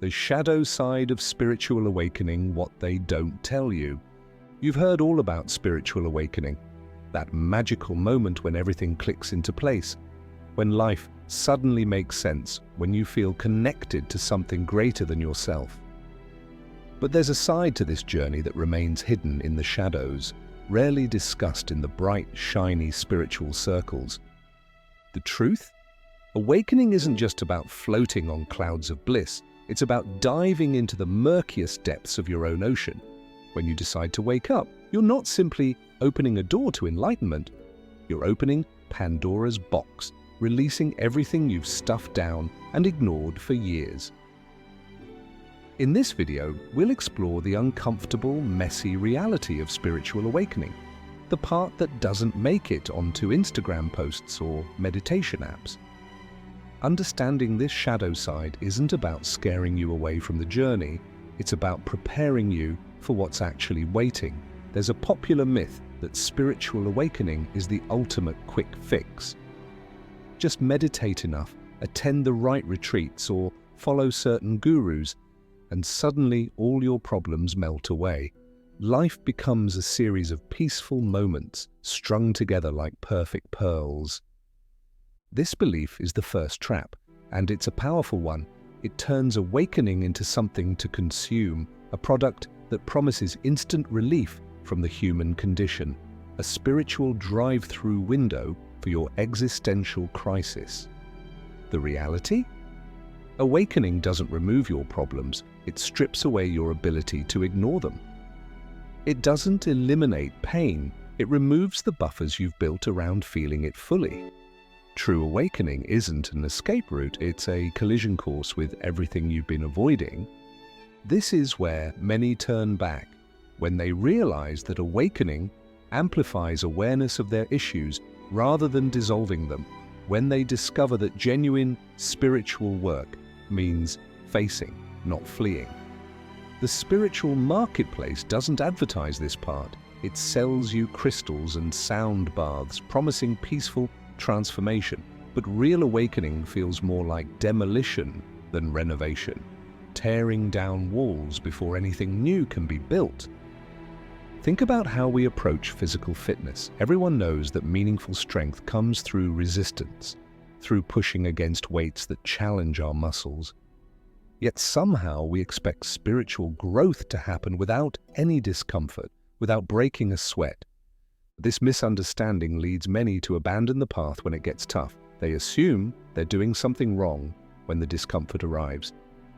the shadow side of spiritual awakening, what they don't tell you. You've heard all about spiritual awakening, that magical moment when everything clicks into place, when life suddenly makes sense, when you feel connected to something greater than yourself. But there's a side to this journey that remains hidden in the shadows, rarely discussed in the bright, shiny spiritual circles. The truth? Awakening isn't just about floating on clouds of bliss. It's about diving into the murkiest depths of your own ocean. When you decide to wake up, you're not simply opening a door to enlightenment. You're opening Pandora's box, releasing everything you've stuffed down and ignored for years. In this video, we'll explore the uncomfortable, messy reality of spiritual awakening, the part that doesn't make it onto Instagram posts or meditation apps. Understanding this shadow side isn't about scaring you away from the journey, it's about preparing you for what's actually waiting. There's a popular myth that spiritual awakening is the ultimate quick fix. Just meditate enough, attend the right retreats, or follow certain gurus, and suddenly all your problems melt away. Life becomes a series of peaceful moments strung together like perfect pearls. This belief is the first trap, and it's a powerful one. It turns awakening into something to consume, a product that promises instant relief from the human condition, a spiritual drive-through window for your existential crisis. The reality? Awakening doesn't remove your problems, it strips away your ability to ignore them. It doesn't eliminate pain, it removes the buffers you've built around feeling it fully. True awakening isn't an escape route, it's a collision course with everything you've been avoiding. This is where many turn back, when they realize that awakening amplifies awareness of their issues rather than dissolving them, when they discover that genuine spiritual work means facing, not fleeing. The spiritual marketplace doesn't advertise this part. It sells you crystals and sound baths, promising peaceful transformation, but real awakening feels more like demolition than renovation, tearing down walls before anything new can be built. Think about how we approach physical fitness. Everyone knows that meaningful strength comes through resistance, through pushing against weights that challenge our muscles. Yet somehow we expect spiritual growth to happen without any discomfort, without breaking a sweat. This misunderstanding leads many to abandon the path when it gets tough. They assume they're doing something wrong when the discomfort arrives.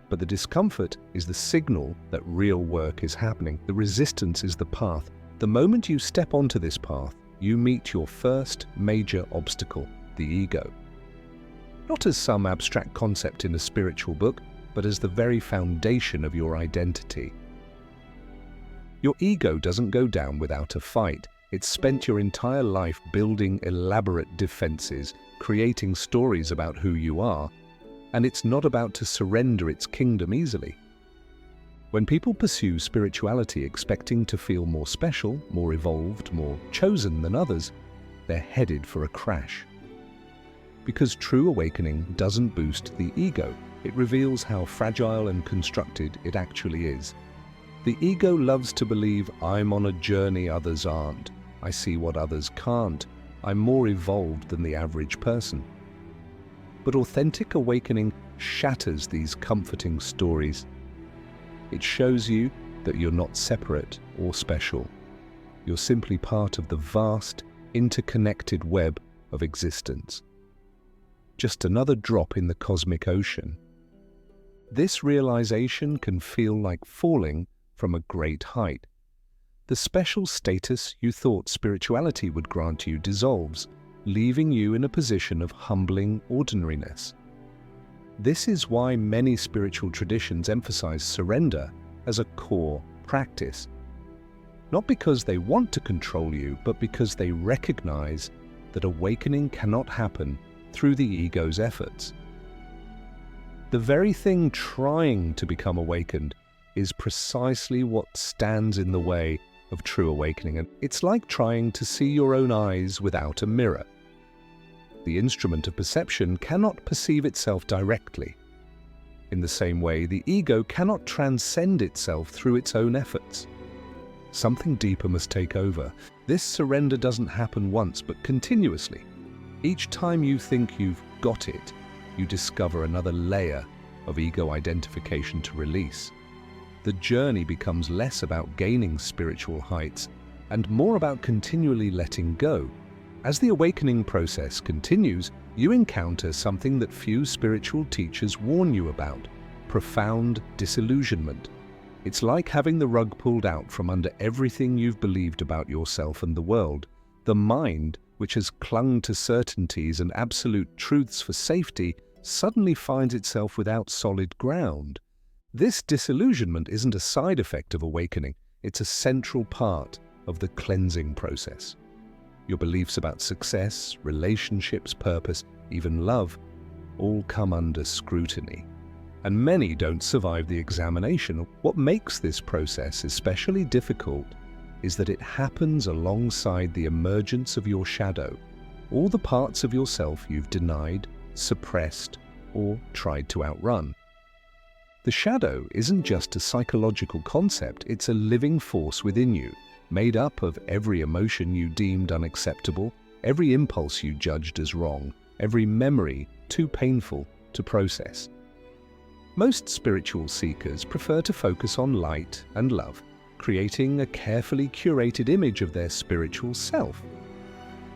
But the discomfort is the signal that real work is happening. The resistance is the path. The moment you step onto this path, you meet your first major obstacle, the ego. Not as some abstract concept in a spiritual book, but as the very foundation of your identity. Your ego doesn't go down without a fight. It's spent your entire life building elaborate defenses, creating stories about who you are, and it's not about to surrender its kingdom easily. When people pursue spirituality expecting to feel more special, more evolved, more chosen than others, they're headed for a crash. Because true awakening doesn't boost the ego, it reveals how fragile and constructed it actually is. The ego loves to believe, I'm on a journey others aren't. I see what others can't. I'm more evolved than the average person. But authentic awakening shatters these comforting stories. It shows you that you're not separate or special. You're simply part of the vast, interconnected web of existence. Just another drop in the cosmic ocean. This realization can feel like falling from a great height. The special status you thought spirituality would grant you dissolves, leaving you in a position of humbling ordinariness. This is why many spiritual traditions emphasize surrender as a core practice. Not because they want to control you, but because they recognize that awakening cannot happen through the ego's efforts. The very thing trying to become awakened is precisely what stands in the way of true awakening, and it's like trying to see your own eyes without a mirror. The instrument of perception cannot perceive itself directly. In the same way, the ego cannot transcend itself through its own efforts. Something deeper must take over. This surrender doesn't happen once, but continuously. Each time you think you've got it, you discover another layer of ego identification to release. The journey becomes less about gaining spiritual heights and more about continually letting go. As the awakening process continues, you encounter something that few spiritual teachers warn you about: profound disillusionment. It's like having the rug pulled out from under everything you've believed about yourself and the world. The mind, which has clung to certainties and absolute truths for safety, suddenly finds itself without solid ground. This disillusionment isn't a side effect of awakening, it's a central part of the cleansing process. Your beliefs about success, relationships, purpose, even love, all come under scrutiny. And many don't survive the examination. What makes this process especially difficult is that it happens alongside the emergence of your shadow, all the parts of yourself you've denied, suppressed, or tried to outrun. The shadow isn't just a psychological concept, it's a living force within you, made up of every emotion you deemed unacceptable, every impulse you judged as wrong, every memory too painful to process. Most spiritual seekers prefer to focus on light and love, creating a carefully curated image of their spiritual self.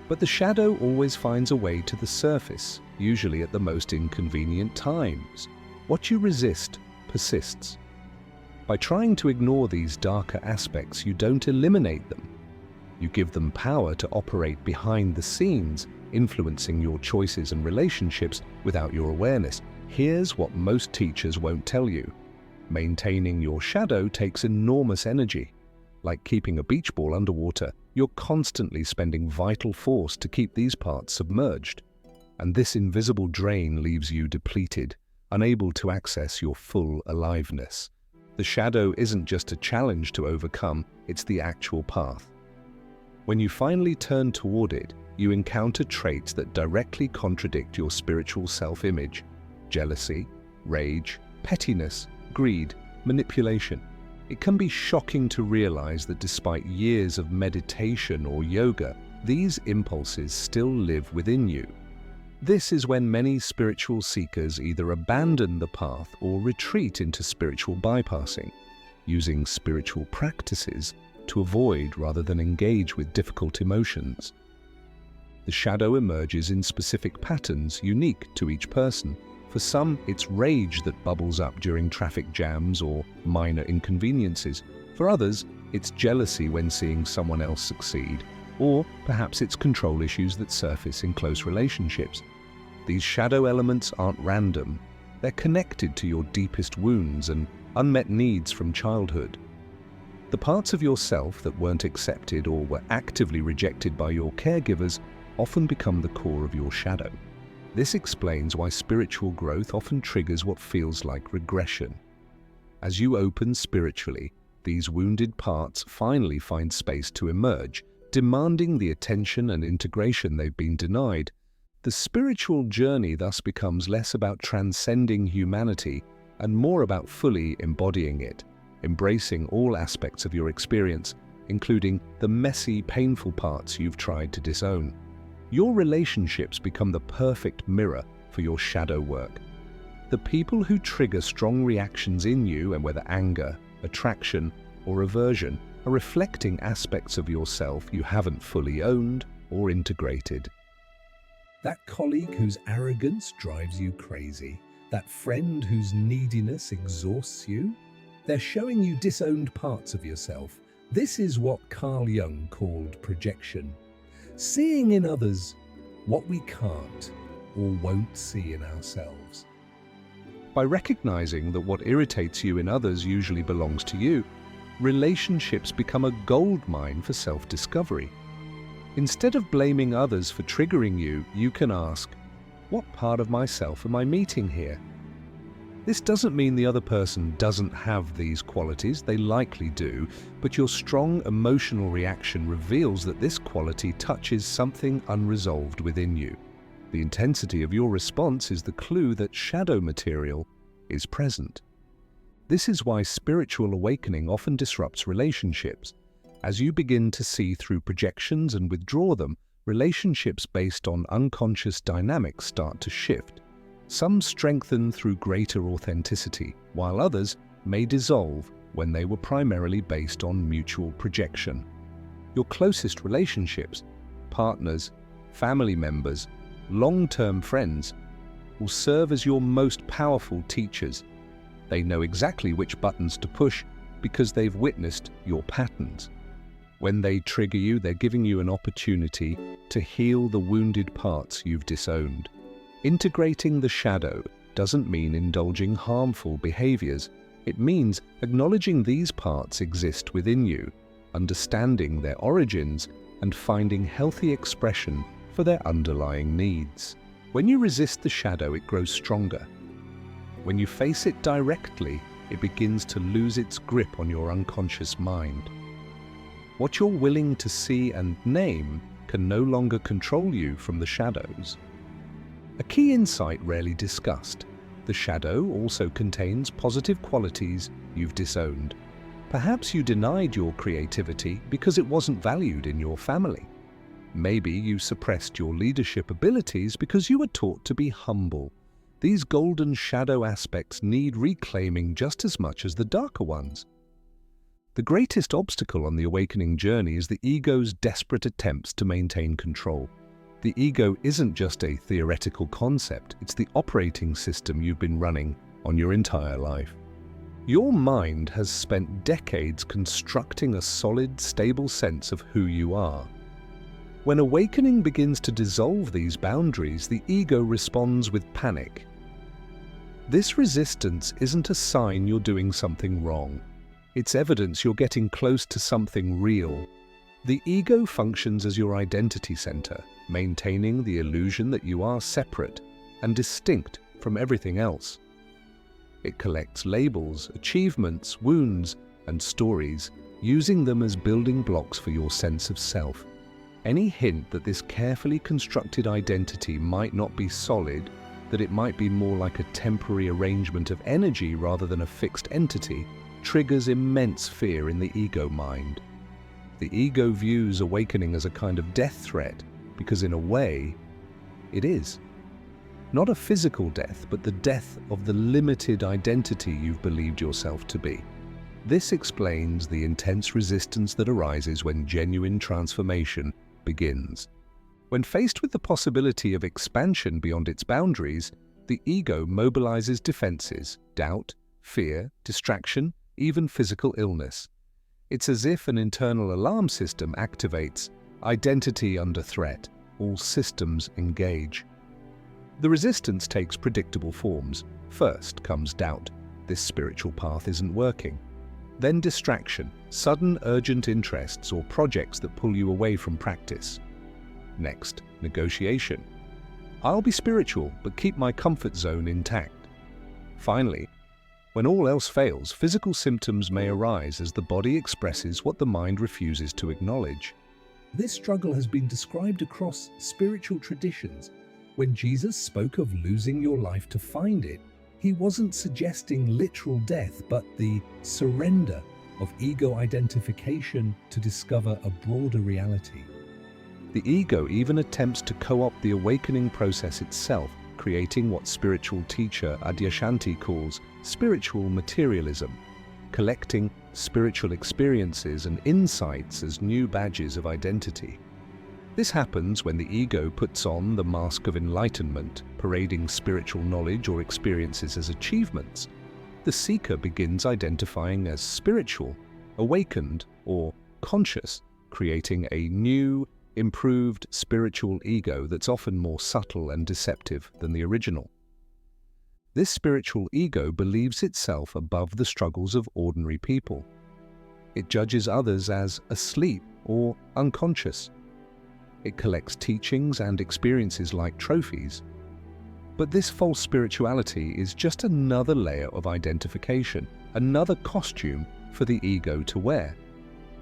But the shadow always finds a way to the surface, usually at the most inconvenient times. What you resist persists. By trying to ignore these darker aspects, you don't eliminate them. You give them power to operate behind the scenes, influencing your choices and relationships without your awareness. Here's what most teachers won't tell you. Maintaining your shadow takes enormous energy. Like keeping a beach ball underwater, you're constantly spending vital force to keep these parts submerged. And this invisible drain leaves you depleted, unable to access your full aliveness. The shadow isn't just a challenge to overcome, it's the actual path. When you finally turn toward it, you encounter traits that directly contradict your spiritual self-image: jealousy, rage, pettiness, greed, manipulation. It can be shocking to realize that despite years of meditation or yoga, these impulses still live within you. This is when many spiritual seekers either abandon the path or retreat into spiritual bypassing, using spiritual practices to avoid rather than engage with difficult emotions. The shadow emerges in specific patterns unique to each person. For some, it's rage that bubbles up during traffic jams or minor inconveniences. For others, it's jealousy when seeing someone else succeed, or perhaps it's control issues that surface in close relationships. These shadow elements aren't random. They're connected to your deepest wounds and unmet needs from childhood. The parts of yourself that weren't accepted or were actively rejected by your caregivers often become the core of your shadow. This explains why spiritual growth often triggers what feels like regression. As you open spiritually, these wounded parts finally find space to emerge, demanding the attention and integration they've been denied. The spiritual journey thus becomes less about transcending humanity and more about fully embodying it, embracing all aspects of your experience, including the messy, painful parts you've tried to disown. Your relationships become the perfect mirror for your shadow work. The people who trigger strong reactions in you, and whether anger, attraction, or aversion, are reflecting aspects of yourself you haven't fully owned or integrated. That colleague whose arrogance drives you crazy, that friend whose neediness exhausts you, they're showing you disowned parts of yourself. This is what Carl Jung called projection. Seeing in others what we can't or won't see in ourselves. By recognizing that what irritates you in others usually belongs to you, relationships become a goldmine for self-discovery. Instead of blaming others for triggering you, you can ask, what part of myself am I meeting here? This doesn't mean the other person doesn't have these qualities, they likely do, but your strong emotional reaction reveals that this quality touches something unresolved within you. The intensity of your response is the clue that shadow material is present. This is why spiritual awakening often disrupts relationships. As you begin to see through projections and withdraw them, relationships based on unconscious dynamics start to shift. Some strengthen through greater authenticity, while others may dissolve when they were primarily based on mutual projection. Your closest relationships, partners, family members, long-term friends, will serve as your most powerful teachers. They know exactly which buttons to push because they've witnessed your patterns. When they trigger you, they're giving you an opportunity to heal the wounded parts you've disowned. Integrating the shadow doesn't mean indulging harmful behaviors. It means acknowledging these parts exist within you, understanding their origins, and finding healthy expression for their underlying needs. When you resist the shadow, it grows stronger. When you face it directly, it begins to lose its grip on your unconscious mind. What you're willing to see and name can no longer control you from the shadows. A key insight rarely discussed: the shadow also contains positive qualities you've disowned. Perhaps you denied your creativity because it wasn't valued in your family. Maybe you suppressed your leadership abilities because you were taught to be humble. These golden shadow aspects need reclaiming just as much as the darker ones. The greatest obstacle on the awakening journey is the ego's desperate attempts to maintain control. The ego isn't just a theoretical concept, it's the operating system you've been running on your entire life. Your mind has spent decades constructing a solid, stable sense of who you are. When awakening begins to dissolve these boundaries, the ego responds with panic. This resistance isn't a sign you're doing something wrong. It's evidence you're getting close to something real. The ego functions as your identity center, maintaining the illusion that you are separate and distinct from everything else. It collects labels, achievements, wounds, and stories, using them as building blocks for your sense of self. Any hint that this carefully constructed identity might not be solid, that it might be more like a temporary arrangement of energy rather than a fixed entity, triggers immense fear in the ego mind. The ego views awakening as a kind of death threat because, in a way, it is. Not a physical death, but the death of the limited identity you've believed yourself to be. This explains the intense resistance that arises when genuine transformation begins. When faced with the possibility of expansion beyond its boundaries, the ego mobilizes defenses: doubt, fear, distraction, even physical illness. It's as if an internal alarm system activates. Identity under threat. All systems engage. The resistance takes predictable forms. First comes doubt. This spiritual path isn't working. Then distraction, sudden urgent interests or projects that pull you away from practice. Next, negotiation. I'll be spiritual, but keep my comfort zone intact. Finally, when all else fails, physical symptoms may arise as the body expresses what the mind refuses to acknowledge. This struggle has been described across spiritual traditions. When Jesus spoke of losing your life to find it, he wasn't suggesting literal death, but the surrender of ego identification to discover a broader reality. The ego even attempts to co-opt the awakening process itself, creating what spiritual teacher Adyashanti calls spiritual materialism, collecting spiritual experiences and insights as new badges of identity. This happens when the ego puts on the mask of enlightenment, parading spiritual knowledge or experiences as achievements. The seeker begins identifying as spiritual, awakened, or conscious, creating a new, improved spiritual ego that's often more subtle and deceptive than the original. This spiritual ego believes itself above the struggles of ordinary people. It judges others as asleep or unconscious. It collects teachings and experiences like trophies. But this false spirituality is just another layer of identification, another costume for the ego to wear.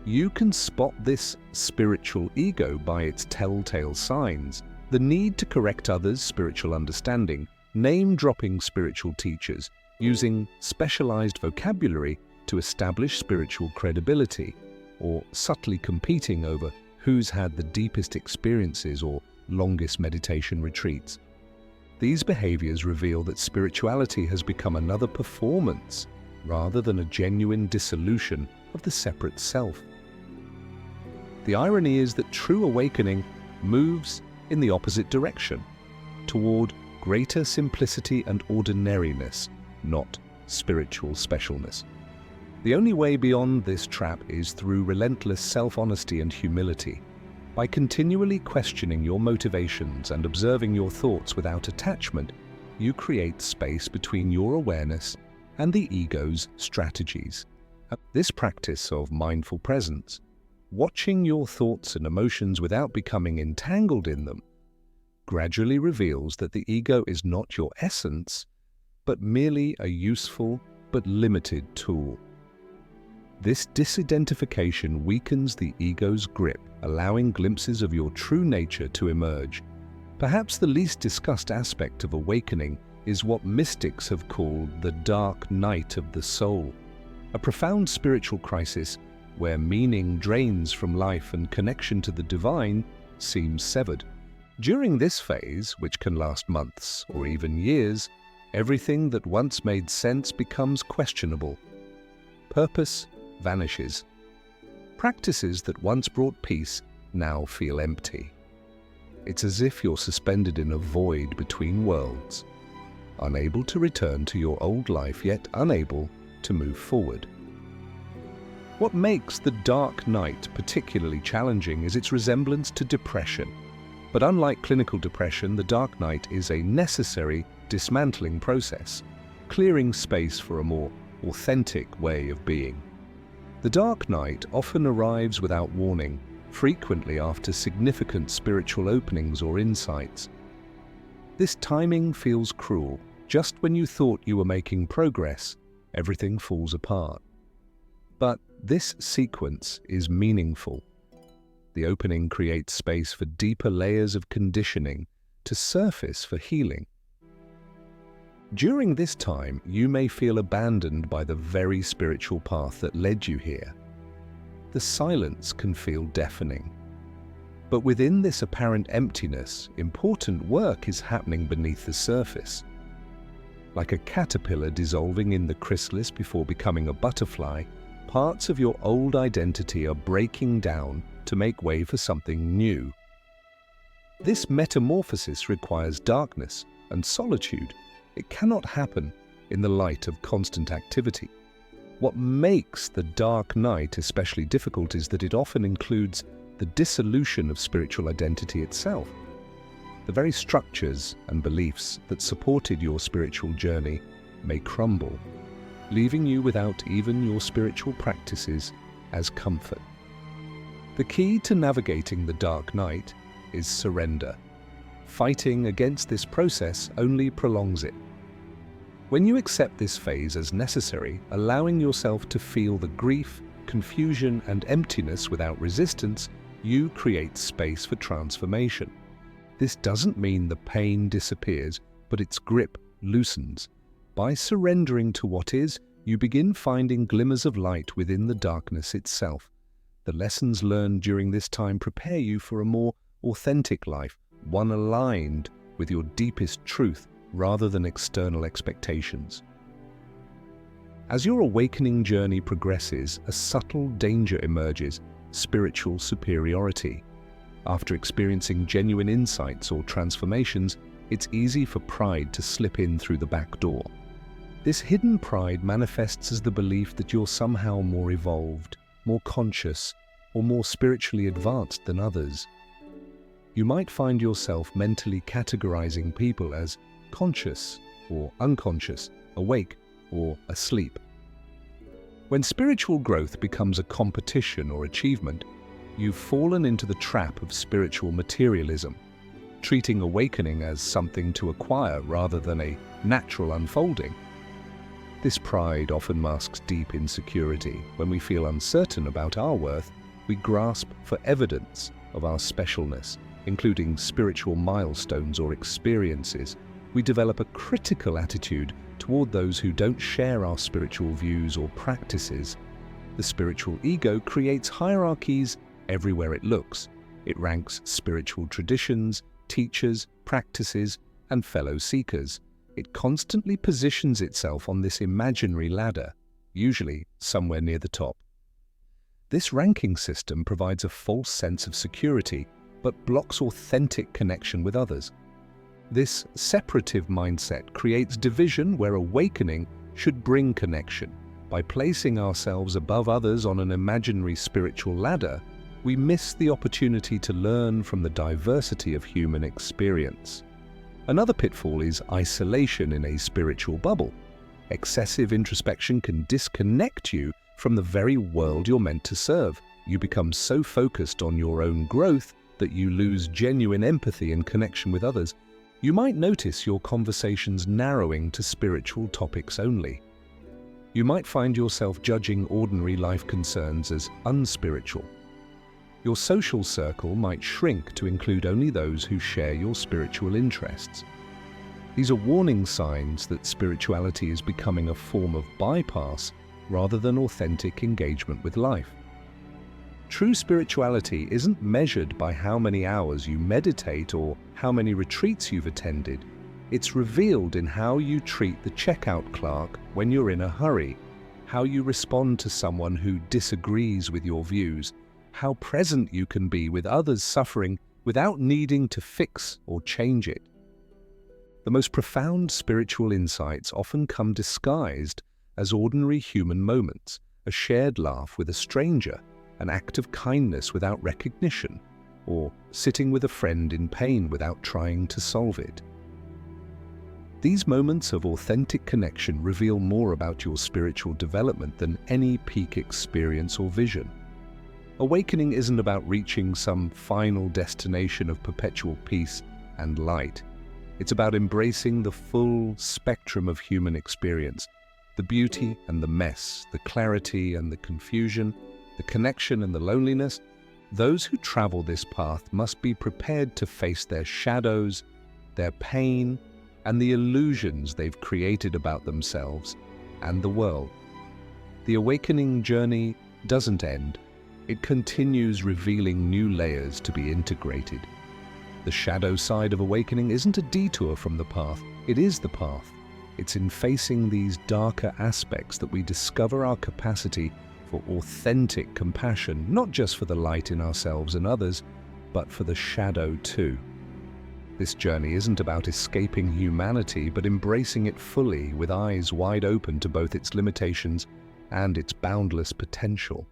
You can spot this spiritual ego by its telltale signs: the need to correct others' spiritual understanding, name-dropping spiritual teachers, using specialized vocabulary to establish spiritual credibility, or subtly competing over who's had the deepest experiences or longest meditation retreats. These behaviors reveal that spirituality has become another performance rather than a genuine dissolution of the separate self. The irony is that true awakening moves in the opposite direction, toward greater simplicity and ordinariness, not spiritual specialness. The only way beyond this trap is through relentless self-honesty and humility. By continually questioning your motivations and observing your thoughts without attachment, you create space between your awareness and the ego's strategies. This practice of mindful presence, watching your thoughts and emotions without becoming entangled in them, gradually reveals that the ego is not your essence, but merely a useful but limited tool. This disidentification weakens the ego's grip, allowing glimpses of your true nature to emerge. Perhaps the least discussed aspect of awakening is what mystics have called the dark night of the soul, a profound spiritual crisis where meaning drains from life and connection to the divine seems severed. During this phase, which can last months or even years, everything that once made sense becomes questionable. Purpose vanishes. Practices that once brought peace now feel empty. It's as if you're suspended in a void between worlds, unable to return to your old life, yet unable to move forward. What makes the dark night particularly challenging is its resemblance to depression. But unlike clinical depression, the dark night is a necessary dismantling process, clearing space for a more authentic way of being. The dark night often arrives without warning, frequently after significant spiritual openings or insights. This timing feels cruel. Just when you thought you were making progress, everything falls apart. But this sequence is meaningful. The opening creates space for deeper layers of conditioning to surface for healing. During this time, you may feel abandoned by the very spiritual path that led you here. The silence can feel deafening. But within this apparent emptiness, important work is happening beneath the surface. Like a caterpillar dissolving in the chrysalis before becoming a butterfly, parts of your old identity are breaking down to make way for something new. This metamorphosis requires darkness and solitude. It cannot happen in the light of constant activity. What makes the dark night especially difficult is that it often includes the dissolution of spiritual identity itself. The very structures and beliefs that supported your spiritual journey may crumble, leaving you without even your spiritual practices as comfort. The key to navigating the dark night is surrender. Fighting against this process only prolongs it. When you accept this phase as necessary, allowing yourself to feel the grief, confusion, and emptiness without resistance, you create space for transformation. This doesn't mean the pain disappears, but its grip loosens. By surrendering to what is, you begin finding glimmers of light within the darkness itself. The lessons learned during this time prepare you for a more authentic life, one aligned with your deepest truth rather than external expectations. As your awakening journey progresses, a subtle danger emerges: spiritual superiority. After experiencing genuine insights or transformations, it's easy for pride to slip in through the back door. This hidden pride manifests as the belief that you're somehow more evolved, more conscious, or more spiritually advanced than others. You might find yourself mentally categorizing people as conscious or unconscious, awake or asleep. When spiritual growth becomes a competition or achievement, you've fallen into the trap of spiritual materialism, treating awakening as something to acquire rather than a natural unfolding. This pride often masks deep insecurity. When we feel uncertain about our worth, we grasp for evidence of our specialness, including spiritual milestones or experiences. We develop a critical attitude toward those who don't share our spiritual views or practices. The spiritual ego creates hierarchies everywhere it looks. It ranks spiritual traditions, teachers, practices, and fellow seekers. It constantly positions itself on this imaginary ladder, usually somewhere near the top. This ranking system provides a false sense of security, but blocks authentic connection with others. This separative mindset creates division where awakening should bring connection. By placing ourselves above others on an imaginary spiritual ladder, we miss the opportunity to learn from the diversity of human experience. Another pitfall is isolation in a spiritual bubble. Excessive introspection can disconnect you from the very world you're meant to serve. You become so focused on your own growth that you lose genuine empathy and connection with others. You might notice your conversations narrowing to spiritual topics only. You might find yourself judging ordinary life concerns as unspiritual. Your social circle might shrink to include only those who share your spiritual interests. These are warning signs that spirituality is becoming a form of bypass rather than authentic engagement with life. True spirituality isn't measured by how many hours you meditate or how many retreats you've attended. It's revealed in how you treat the checkout clerk when you're in a hurry, how you respond to someone who disagrees with your views, how present you can be with others suffering without needing to fix or change it. The most profound spiritual insights often come disguised as ordinary human moments, a shared laugh with a stranger, an act of kindness without recognition, or sitting with a friend in pain without trying to solve it. These moments of authentic connection reveal more about your spiritual development than any peak experience or vision. Awakening isn't about reaching some final destination of perpetual peace and light. It's about embracing the full spectrum of human experience, the beauty and the mess, the clarity and the confusion, the connection and the loneliness. Those who travel this path must be prepared to face their shadows, their pain, and the illusions they've created about themselves and the world. The awakening journey doesn't end. It continues revealing new layers to be integrated. The shadow side of awakening isn't a detour from the path, it is the path. It's in facing these darker aspects that we discover our capacity for authentic compassion, not just for the light in ourselves and others, but for the shadow too. This journey isn't about escaping humanity, but embracing it fully with eyes wide open to both its limitations and its boundless potential.